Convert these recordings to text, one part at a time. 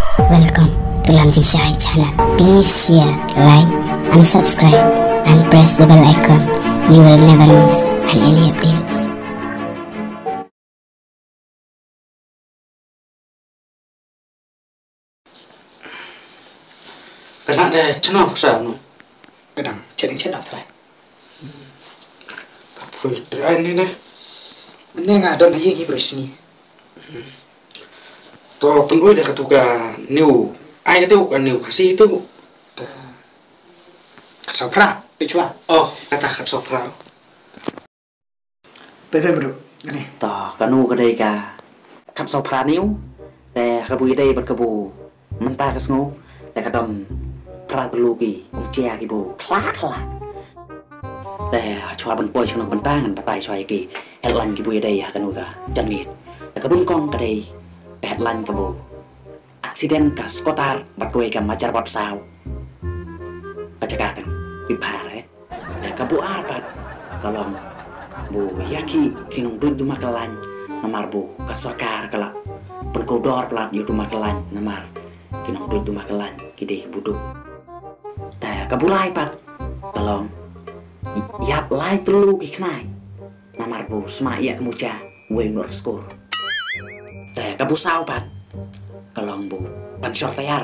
Welcome to Lamjung Shahid channel. Please share, like and subscribe and press the bell icon. You will never miss any updates. Kena deh cenok sana. Kadang cering cenok terai. Kapui terai ini deh. Meneng ada na yengi bersini. To penui dah ketuka new. Ai kata bukan new kasih itu. Kat sopra, coba. Oh, kata kat sopra. Pepe bro, ini. Tỏ cả nu cái đây cả khắp sau phá níuแต่กระบุยได้บัดกระบูมันตากระสงูแต่กระดมพระตลูกีองเจียกีบูคลาคลาแต่ชาวบันป่วยชนบันต้างันปะไตชอยกีเฮดลันกีบุยได้กันนูกะจันมีดแต่กระบุนกองกระไดเฮดลันกระบูอักซิเดนกับสกอตาร์บัดด้วยกับมาจารบัดสาวปัจจกาตังปิพาเลยแต่กระบุอาปัดก็ลองbu yaki kinong dun du makalan namar bu kaswakar kala penkodor pelat yu du makalan namar kinong dun du makalan kide buduk ta kabulai pat tolong yap lai telu iknai namar bu sma ya muja wenor skor ta kabusau pat kalong bu pansor tayar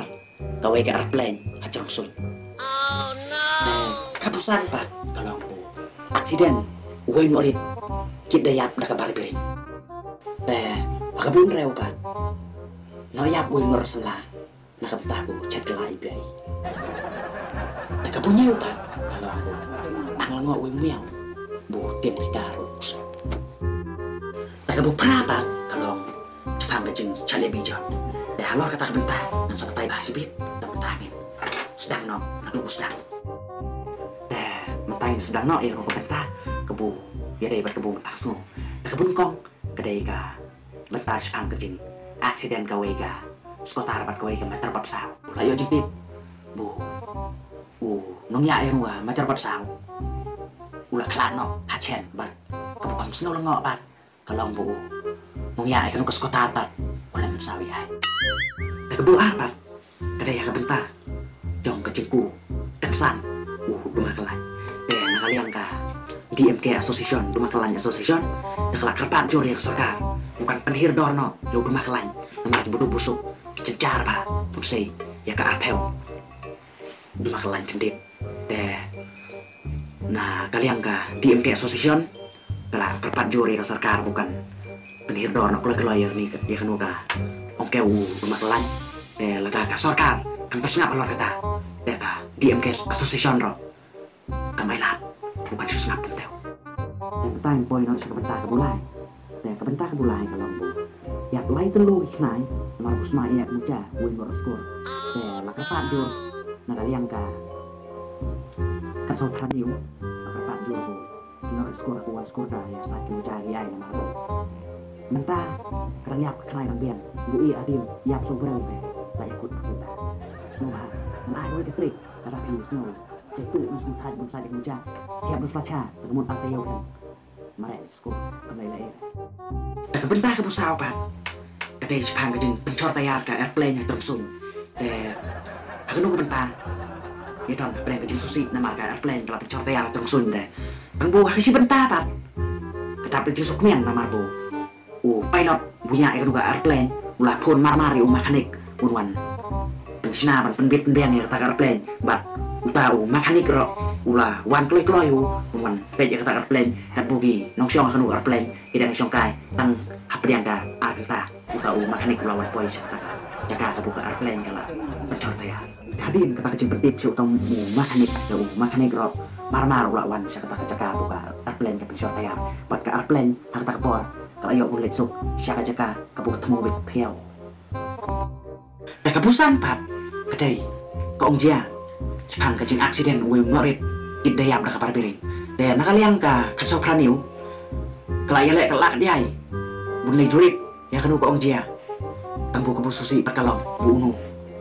kawe ke airplane hacang sun oh no kabusan pat kalong bu aksiden Uy morit, kita yap dah kabar piring. Teh, maka belum rewat. No yap uy mor selah, nak kebentaku chat kelai biai. Teh kapunya upat, kalau bu, anglan ngok uy miau, bu tim kita harus. Teh kabu perapat, kalau cepam kejeng cale bijot. Teh halor kata kebentar, dan seperti bahasa bit, dan mentangin. Sedang no, aduh sedang. Teh, mentangin sedang no, ya kau kebentar. Kebu, ya dari kebu mentah semua. Kebun kong, kedai ka, bentar sepang kecing, aksiden kawega, sekotar bat kawega macar bat saw. Layo jintip, bu, nongya yang gua macar bat saw. Ulah kelat no, hacen bat, kebu kam snow lengok bat, kalong bu, nongya yang ke sekotar bat, ulah mensawi ay. Kebu apa? Kedai ka bentar, jong kecingku, kensan, duma kelai, deh nakaliang ka. DMK Association, Duma Kelan Association, dekelak kerpat juri keserkar, bukan penhir dorno, ya Duma Kelan, nama dibudu busuk, kecencar bah, pun say, ya ke arteo, Duma Kelan kendip, deh, nah kalian ka DMK Association, kelak kerpat juri keserkar bukan penhir dorno, kalau ya nih ya kan uga, ongkeu Duma Kelan, deh lega keserkar, kan pesngap alor kata, deh ka DMK Association ro, kamailat. Bukan susah pentel. Tentang poin harus kebentar kebulai.แต่kebentar kebulai kalau bu. Yak lai telu iknai. Nomor busma yak muda. Win skor. แต่ละกระปาดอยู่นักเรียนกันสองพันนิ้วละกระปาดอยู่bu. Nomor skor kuat skor dah ya sakit mencari ay nama bu. Mentah kerang yap kenai rambian. Bu i adim yap sobrang be. Tak ikut kita. Semua. Nah ini ketrik. Kata pilih semua. Itu musim tadi belum sadar muda, tiap belum baca, kemudian pantai yau kan, mereka skor kembali lagi. Kebentar ke pusau pak, kedai Jepang kejeng pencor tayar ke airplane yang terusung, aku nunggu bentar, ya dong, airplane kejeng susi nama ke airplane kalau pencor tayar terusung deh, buah kasih bentar pak, kedap kejeng sukmian nama bu, pilot punya itu juga airplane, ulah pun marmari mekanik, unwan, pensiunan penbit penbiang yang kata airplane, bat tahu mekanik ro ulah wan kloy wan peja kata airplane kan bugi nong siong kanu airplane tidak siong kai tang hapriang ka arta tahu mekanik lawan pois kata jaga buka airplane kala pencor tayar hadin kata kecil bertip su tong mekanik tahu mekanik ro marmar ulah wan kata jaga buka airplane ka pencor tayar buat ka airplane kata kapor kalau ayo ulit suk siapa jaga kabu ketemu bit piau kabusan pat kedai ke ong jia Jepang kecing aksiden uwe ngorit kita yap dah kapar piring dan nakaliang ka katsau praniu kelak yalek kelak diai bunlai jurip ya kanu ka ong jia tangbu kebu susi perkalong bu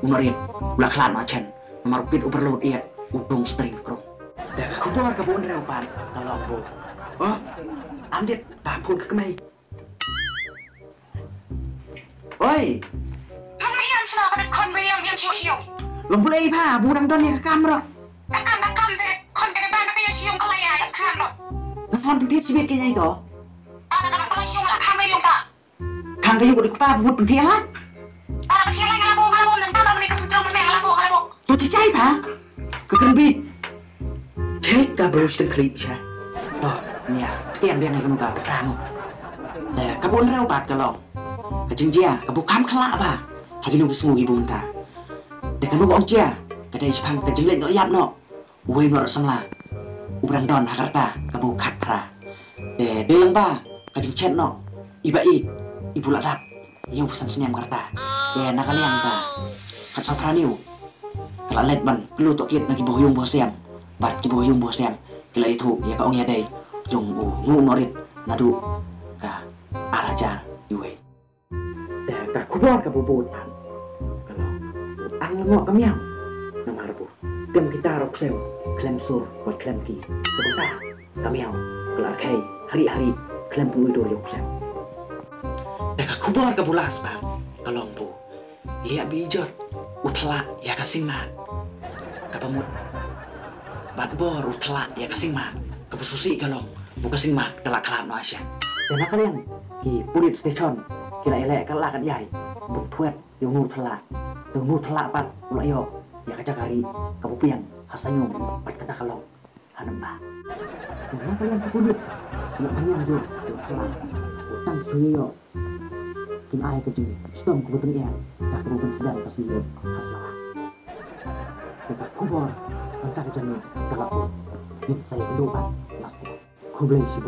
unorit ulah kelan macen memarukit overload iya udung string krong dan aku bor ke bu unreupan kalau bu oh amdit tapun ke kemai oi มันไม่ยอมชนะกันคน cium. Long boleh pa, budang don ya kamera. Nakam deh, kon kena ban tapi cium kalau ya kan lo. Nasan pentit sibit kayaknya itu. Ada kalau cium lah, kamu yang tak. Kang kayu di kupa bud pentit lah. Ada kecil lagi ngelabu dan kalau mereka sudah ngelabu. Tuh cicai pa. Kekenbi. Cek kabel sedang klip sih. Toh, ni ya, tiang biang yang nuga pertama. Kabun rau pat kalau. Kejengja, kabukam kelak apa? Hagi nuga semua ibu mentah. Dekan nuga ongcia, kadai sepang kejenglet no yap no. Uwe no rasanglah. Ubrang don Jakarta, kabukat pra. Delang ba, kajeng chat no. Ibu ladap. Iu pesan senyam Jakarta. Nakaliang ba. Kat sopra niu. Kalau let ban, perlu tok kit nagi bohyung bosyam. Bat ki bohyung bosyam. Kila itu ya ka ong ya dai. Jong ngu norit nadu ka arajar iwe. Ka kubor ka bubutan. Kalau ang ngok kamiang nama rebu. Kem kita rok sew. Klem sur buat klem ki. Sebentar kamiang kelar kai hari-hari klem penguido yok sew. Ka kubor ka bulas bang. Kalong bu. Lihat bijot utla ya kasing mat. Kapamut bat bor utla ya kasing mat. Kepususi kalong bu kasing mat kelak-kelak no asya. Dan kalian ki purit station kira elek kelak kan yai. Buk tuet yung utla. Yung utla pat ulayo ya kacakari kapupian hasanyong pat kata kalong hanam ba. Dan kalian kepurit ya kanyang jo utla. Utang cuyo kim ai kecil stom kebutuhan ya tak kebutuhan sedang kasih hasilnya dekat kubur entah kejenuh kalau pun saya kedopan pasti kubur sih